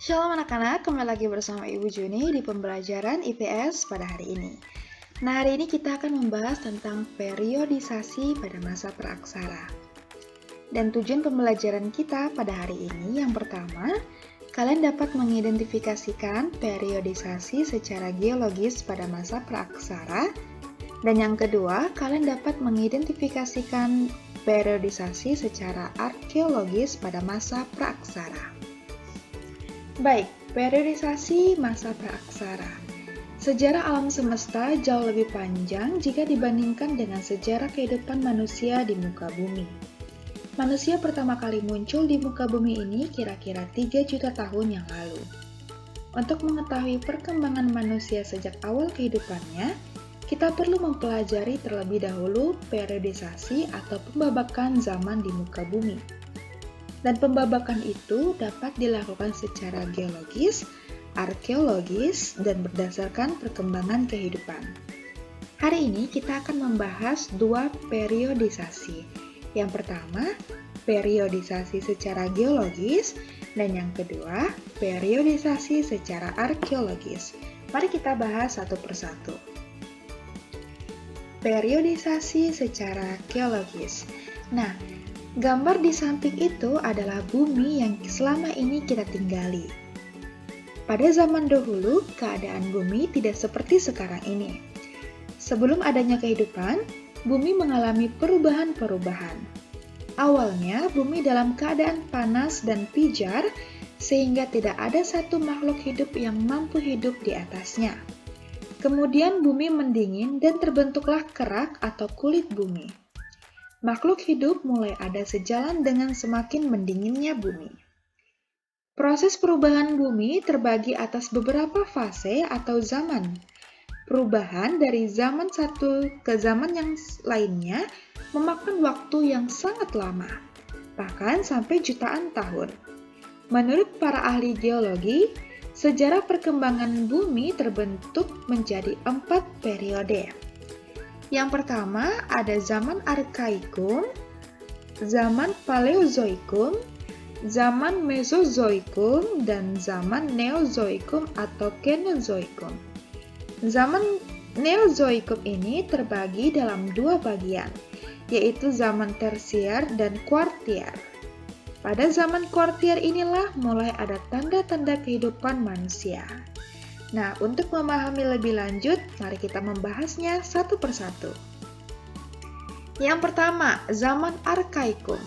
Shalom anak-anak, kembali lagi bersama Ibu Juni di pembelajaran IPS pada hari ini. Nah, hari ini kita akan membahas tentang periodisasi pada masa praaksara. Dan tujuan pembelajaran kita pada hari ini yang pertama, kalian dapat mengidentifikasikan periodisasi secara geologis pada masa praaksara. Dan yang kedua, kalian dapat mengidentifikasikan periodisasi secara arkeologis pada masa praaksara. Baik, periodisasi masa praaksara. Sejarah alam semesta jauh lebih panjang jika dibandingkan dengan sejarah kehidupan manusia di muka bumi. Manusia pertama kali muncul di muka bumi ini kira-kira 3 juta tahun yang lalu. Untuk mengetahui perkembangan manusia sejak awal kehidupannya, kita perlu mempelajari terlebih dahulu periodisasi atau pembabakan zaman di muka bumi. Dan pembabakan itu dapat dilakukan secara geologis, arkeologis, dan berdasarkan perkembangan kehidupan. Hari ini kita akan membahas dua periodisasi. Yang pertama, periodisasi secara geologis, dan yang kedua, periodisasi secara arkeologis. Mari kita bahas satu persatu. Periodisasi secara geologis. Nah, gambar di samping itu adalah bumi yang selama ini kita tinggali. Pada zaman dahulu, keadaan bumi tidak seperti sekarang ini. Sebelum adanya kehidupan, bumi mengalami perubahan-perubahan. Awalnya, bumi dalam keadaan panas dan pijar, sehingga tidak ada satu makhluk hidup yang mampu hidup di atasnya. Kemudian bumi mendingin dan terbentuklah kerak atau kulit bumi. Makhluk hidup mulai ada sejalan dengan semakin mendinginnya bumi. Proses perubahan bumi terbagi atas beberapa fase atau zaman. Perubahan dari zaman satu ke zaman yang lainnya memakan waktu yang sangat lama, bahkan sampai jutaan tahun. Menurut para ahli geologi, sejarah perkembangan bumi terbentuk menjadi 4 periode. Yang pertama ada zaman Arkaikum, zaman Paleozoikum, zaman Mesozoikum, dan zaman Neozoikum atau Kenozoikum. Zaman Neozoikum ini terbagi dalam dua bagian, yaitu zaman Tersier dan Kuartier. Pada zaman Kuartier inilah mulai ada tanda-tanda kehidupan manusia. Nah, untuk memahami lebih lanjut, mari kita membahasnya satu persatu. Yang pertama, zaman Arkaikum.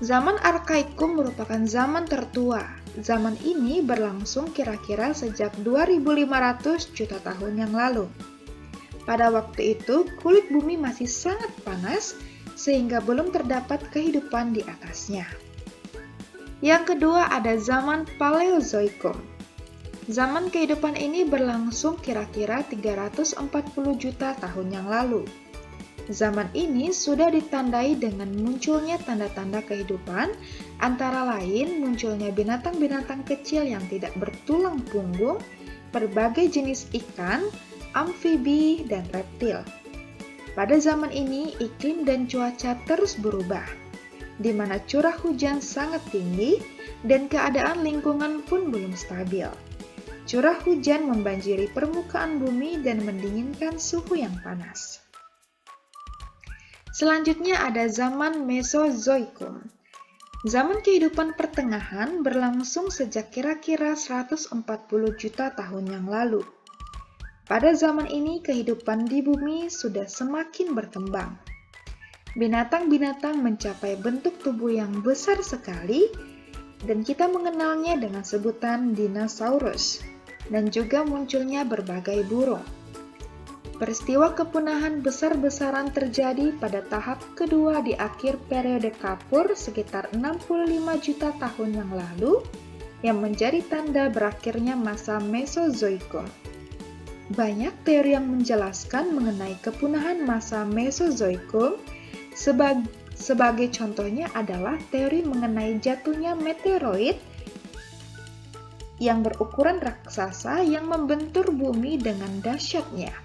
Zaman Arkaikum merupakan zaman tertua. Zaman ini berlangsung kira-kira sejak 2500 juta tahun yang lalu. Pada waktu itu, kulit bumi masih sangat panas, sehingga belum terdapat kehidupan di atasnya. Yang kedua ada zaman Paleozoikum. Zaman kehidupan ini berlangsung kira-kira 340 juta tahun yang lalu. Zaman ini sudah ditandai dengan munculnya tanda-tanda kehidupan, antara lain munculnya binatang-binatang kecil yang tidak bertulang punggung, berbagai jenis ikan, amfibi, dan reptil. Pada zaman ini, iklim dan cuaca terus berubah, di mana curah hujan sangat tinggi dan keadaan lingkungan pun belum stabil. Curah hujan membanjiri permukaan bumi dan mendinginkan suhu yang panas. Selanjutnya ada zaman Mesozoikum. Zaman kehidupan pertengahan berlangsung sejak kira-kira 140 juta tahun yang lalu. Pada zaman ini kehidupan di bumi sudah semakin berkembang. Binatang-binatang mencapai bentuk tubuh yang besar sekali dan kita mengenalnya dengan sebutan dinosaurus, dan juga munculnya berbagai burung. Peristiwa kepunahan besar-besaran terjadi pada tahap kedua di akhir periode Kapur sekitar 65 juta tahun yang lalu, yang menjadi tanda berakhirnya masa Mesozoikum. Banyak teori yang menjelaskan mengenai kepunahan masa Mesozoikum. Sebagai contohnya adalah teori mengenai jatuhnya meteoroid yang berukuran raksasa yang membentur bumi dengan dahsyatnya.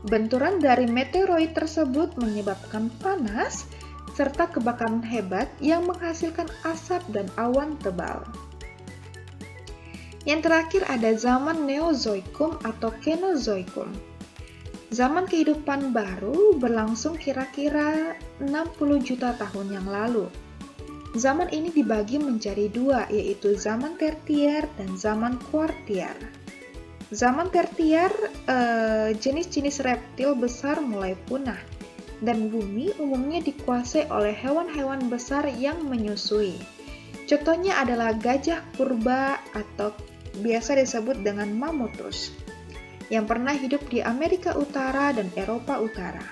Benturan dari meteoroid tersebut menyebabkan panas serta kebakaran hebat yang menghasilkan asap dan awan tebal. Yang terakhir ada zaman Neozoikum atau Kenozoikum. Zaman kehidupan baru berlangsung kira-kira 60 juta tahun yang lalu. Zaman ini dibagi menjadi dua, yaitu zaman tertier dan zaman kuartier. Zaman tertier, jenis-jenis reptil besar mulai punah, dan bumi umumnya dikuasai oleh hewan-hewan besar yang menyusui. Contohnya adalah gajah purba atau biasa disebut dengan Mammuthus, yang pernah hidup di Amerika Utara dan Eropa Utara.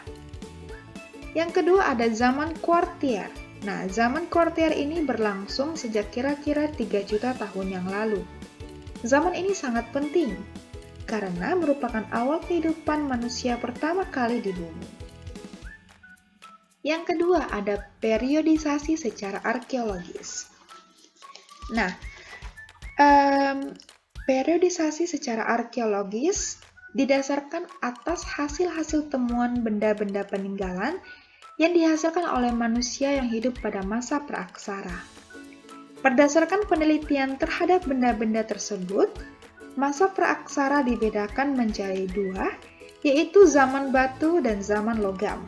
Yang kedua ada zaman kuartier. Nah, zaman kuartier ini berlangsung sejak kira-kira 3 juta tahun yang lalu. Zaman ini sangat penting, karena merupakan awal kehidupan manusia pertama kali di bumi. Yang kedua ada periodisasi secara arkeologis. Nah, periodisasi secara arkeologis didasarkan atas hasil-hasil temuan benda-benda peninggalan yang dihasilkan oleh manusia yang hidup pada masa praaksara. Berdasarkan penelitian terhadap benda-benda tersebut, masa praaksara dibedakan menjadi dua, yaitu zaman batu dan zaman logam.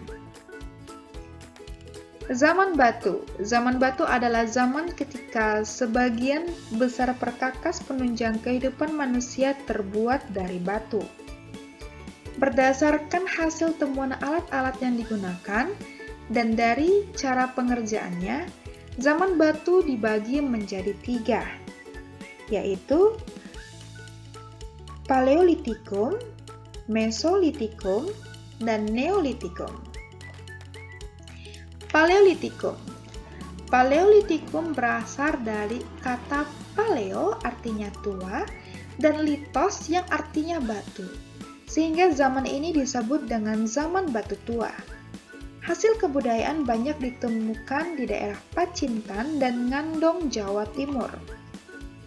Zaman batu. Zaman batu adalah zaman ketika sebagian besar perkakas penunjang kehidupan manusia terbuat dari batu. Berdasarkan hasil temuan alat-alat yang digunakan dan dari cara pengerjaannya, zaman batu dibagi menjadi 3, yaitu Paleolitikum, Mesolitikum, dan Neolitikum. Paleolitikum. Paleolitikum berasal dari kata paleo artinya tua dan litos yang artinya batu, sehingga zaman ini disebut dengan zaman batu tua. Hasil kebudayaan banyak ditemukan di daerah Pacintan dan Ngandong, Jawa Timur.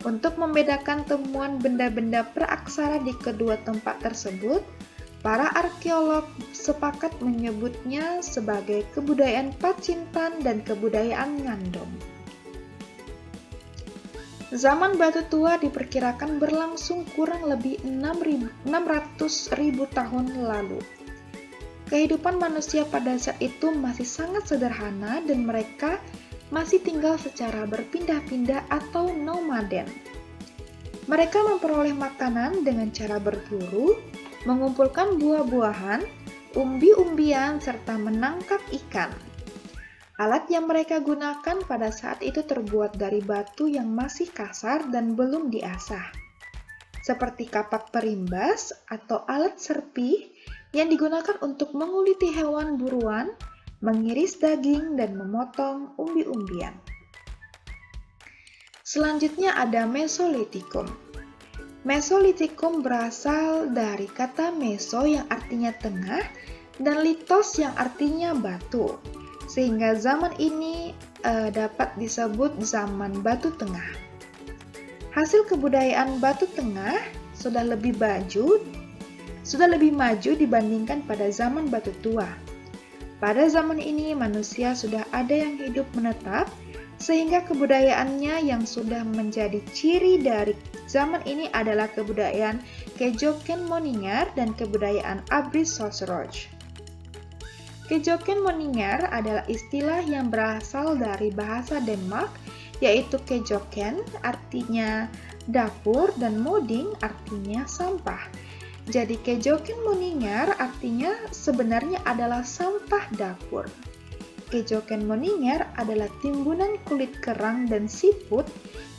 Untuk membedakan temuan benda-benda praaksara di kedua tempat tersebut, para arkeolog sepakat menyebutnya sebagai kebudayaan Pacintan dan kebudayaan Ngandong. Zaman batu tua diperkirakan berlangsung kurang lebih 600.000 tahun lalu. Kehidupan manusia pada saat itu masih sangat sederhana dan mereka masih tinggal secara berpindah-pindah atau nomaden. Mereka memperoleh makanan dengan cara berburu, mengumpulkan buah-buahan, umbi-umbian, serta menangkap ikan. Alat yang mereka gunakan pada saat itu terbuat dari batu yang masih kasar dan belum diasah, seperti kapak perimbas atau alat serpih yang digunakan untuk menguliti hewan buruan, mengiris daging, dan memotong umbi-umbian. Selanjutnya ada Mesolitikum. Mesolitikum berasal dari kata meso yang artinya tengah dan litos yang artinya batu, sehingga zaman ini dapat disebut zaman batu tengah. Hasil kebudayaan batu tengah sudah lebih maju dibandingkan pada zaman batu tua. Pada zaman ini manusia sudah ada yang hidup menetap, sehingga kebudayaannya yang sudah menjadi ciri dari zaman ini adalah kebudayaan Kejoken Moninger dan kebudayaan Abris Sosroch. Kejoken Moninger adalah istilah yang berasal dari bahasa Denmark, yaitu Kejoken artinya dapur dan moding artinya sampah. Jadi Kejoken Moninger artinya sebenarnya adalah sampah dapur. Kejoken Moninger adalah timbunan kulit kerang dan siput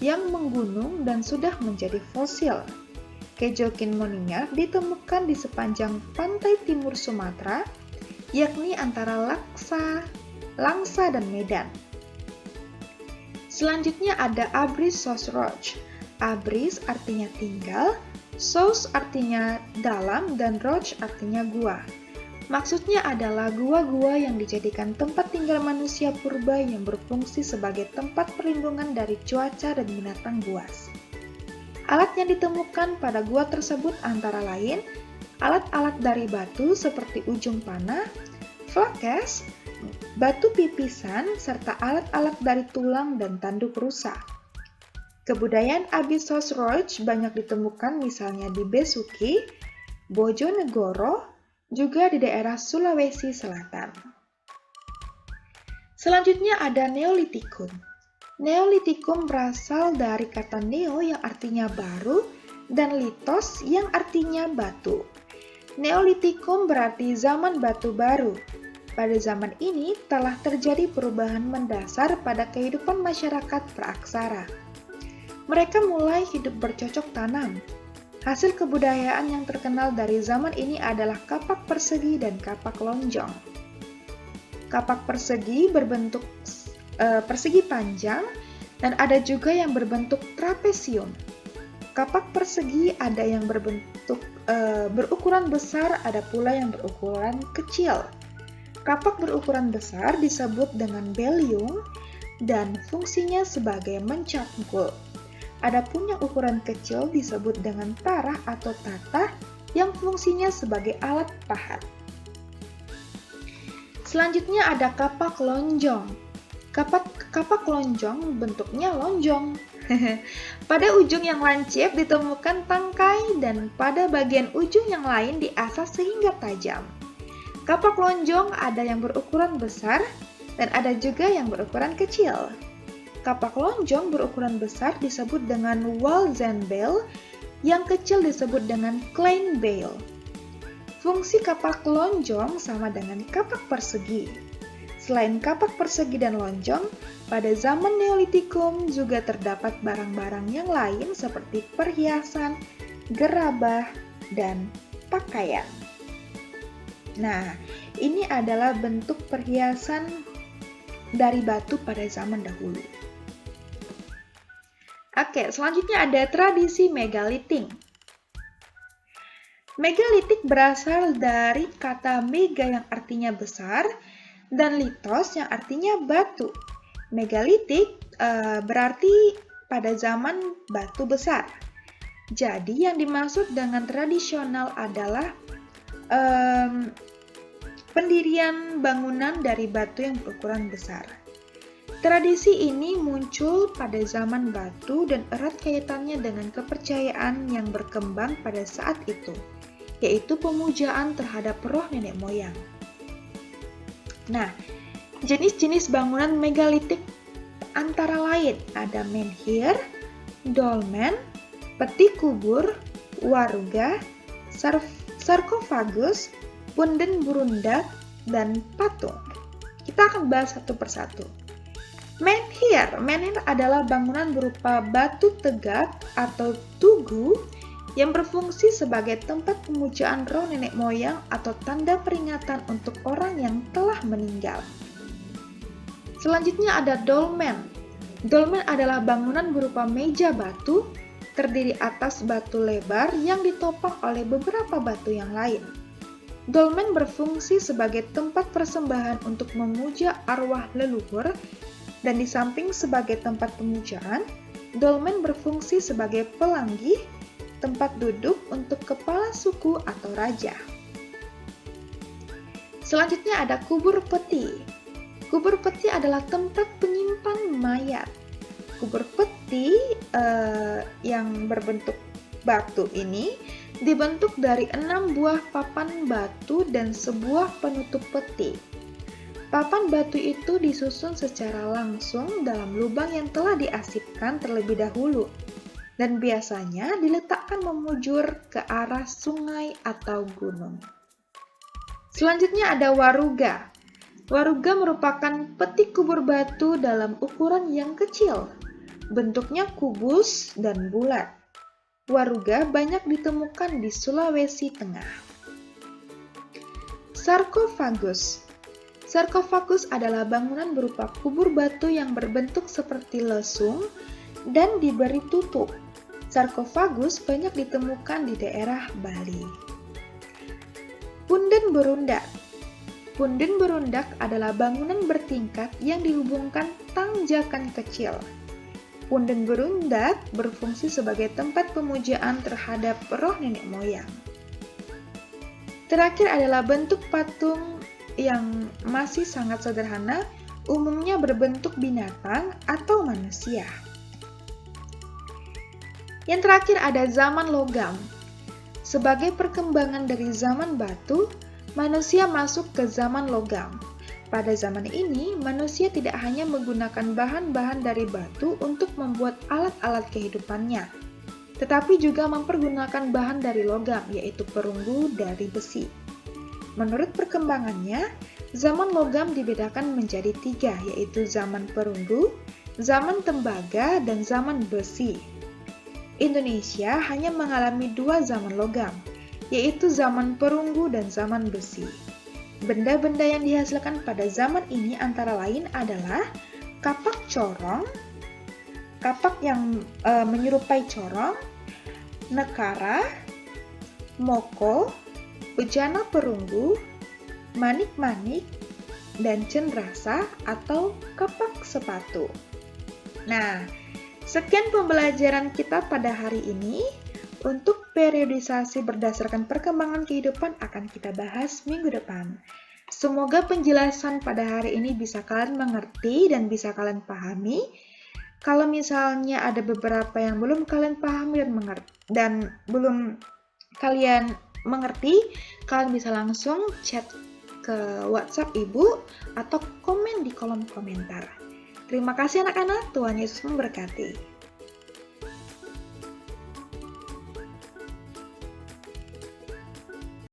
yang menggunung dan sudah menjadi fosil. Kejoken Moninger ditemukan di sepanjang pantai timur Sumatera, yakni antara Langsa dan Medan. Selanjutnya ada Abris Sosroch. Abris artinya tinggal, Sos artinya dalam, dan Roch artinya gua. Maksudnya adalah gua-gua yang dijadikan tempat tinggal manusia purba yang berfungsi sebagai tempat perlindungan dari cuaca dan binatang buas. Alat yang ditemukan pada gua tersebut antara lain alat-alat dari batu seperti ujung panah, flakes, batu pipisan, serta alat-alat dari tulang dan tanduk rusa. Kebudayaan Abisos Roach banyak ditemukan misalnya di Besuki, Bojonegoro, juga di daerah Sulawesi Selatan. Selanjutnya ada Neolitikum. Neolitikum berasal dari kata neo yang artinya baru dan litos yang artinya batu. Neolitikum berarti zaman batu baru. Pada zaman ini telah terjadi perubahan mendasar pada kehidupan masyarakat praaksara. Mereka mulai hidup bercocok tanam. Hasil kebudayaan yang terkenal dari zaman ini adalah kapak persegi dan kapak lonjong. Kapak persegi berbentuk persegi panjang dan ada juga yang berbentuk trapesium. Kapak persegi ada yang berbentuk berukuran besar, ada pula yang berukuran kecil. Kapak berukuran besar disebut dengan belyung dan fungsinya sebagai mencangkul. Adapun yang ukuran kecil disebut dengan tarah atau tatah yang fungsinya sebagai alat pahat. Selanjutnya ada kapak lonjong. Kapak lonjong bentuknya lonjong. Pada ujung yang lancip ditemukan tangkai dan pada bagian ujung yang lain diasah sehingga tajam. Kapak lonjong ada yang berukuran besar dan ada juga yang berukuran kecil. Kapak lonjong berukuran besar disebut dengan Walzenbale, yang kecil disebut dengan Kleinbale. Fungsi kapak lonjong sama dengan kapak persegi. Selain kapak persegi dan lonjong, pada zaman Neolitikum juga terdapat barang-barang yang lain seperti perhiasan, gerabah, dan pakaian. Nah, ini adalah bentuk perhiasan dari batu pada zaman dahulu. Oke, selanjutnya ada tradisi megalitik. Megalitik berasal dari kata mega yang artinya besar dan litos yang artinya batu. Megalitik berarti pada zaman batu besar. Jadi yang dimaksud dengan tradisional adalah pendirian bangunan dari batu yang berukuran besar. Tradisi ini muncul pada zaman batu dan erat kaitannya dengan kepercayaan yang berkembang pada saat itu, yaitu pemujaan terhadap roh nenek moyang. Nah, jenis-jenis bangunan megalitik antara lain ada menhir, dolmen, peti kubur, waruga, sarkofagus, punden burundak, dan patung. Kita akan bahas satu persatu. Menhir adalah bangunan berupa batu tegak atau tugu yang berfungsi sebagai tempat pemujaan roh nenek moyang atau tanda peringatan untuk orang yang telah meninggal. Selanjutnya ada dolmen. Dolmen adalah bangunan berupa meja batu, terdiri atas batu lebar yang ditopang oleh beberapa batu yang lain. Dolmen berfungsi sebagai tempat persembahan untuk memuja arwah leluhur, dan di samping sebagai tempat pemujaan, dolmen berfungsi sebagai pelanggih, tempat duduk untuk kepala suku atau raja. Selanjutnya ada kubur peti. Kubur peti adalah tempat penyimpan mayat. Kubur peti yang berbentuk batu ini dibentuk dari 6 buah papan batu dan sebuah penutup peti. Papan batu itu disusun secara langsung dalam lubang yang telah diasipkan terlebih dahulu dan biasanya diletakkan memujur ke arah sungai atau gunung. Selanjutnya ada waruga. Waruga merupakan peti kubur batu dalam ukuran yang kecil. Bentuknya kubus dan bulat. Waruga banyak ditemukan di Sulawesi Tengah. Sarkofagus. Sarkofagus adalah bangunan berupa kubur batu yang berbentuk seperti lesung dan diberi tutup. Sarkofagus banyak ditemukan di daerah Bali. Punden berundak. Punden berundak adalah bangunan bertingkat yang dihubungkan tanjakan kecil. Punden berundak berfungsi sebagai tempat pemujaan terhadap roh nenek moyang. Terakhir adalah bentuk patung yang masih sangat sederhana, umumnya berbentuk binatang atau manusia. Yang terakhir ada zaman logam. Sebagai perkembangan dari zaman batu, manusia masuk ke zaman logam. Pada zaman ini, manusia tidak hanya menggunakan bahan-bahan dari batu untuk membuat alat-alat kehidupannya, tetapi juga mempergunakan bahan dari logam, yaitu perunggu dari besi. Menurut perkembangannya, zaman logam dibedakan menjadi 3, yaitu zaman perunggu, zaman tembaga, dan zaman besi. Indonesia hanya mengalami 2 zaman logam, yaitu zaman perunggu dan zaman besi. Benda-benda yang dihasilkan pada zaman ini antara lain adalah kapak corong, kapak yang menyerupai corong, nekara, moko, bejana perunggu, manik-manik, dan cendrasa atau kapak sepatu. Nah, sekian pembelajaran kita pada hari ini. Untuk periodisasi berdasarkan perkembangan kehidupan akan kita bahas minggu depan. Semoga penjelasan pada hari ini bisa kalian mengerti dan bisa kalian pahami. Kalau misalnya ada beberapa yang belum kalian pahami dan belum kalian mengerti, kalian bisa langsung chat ke WhatsApp Ibu atau komen di kolom komentar. Terima kasih anak-anak, Tuhan Yesus memberkati.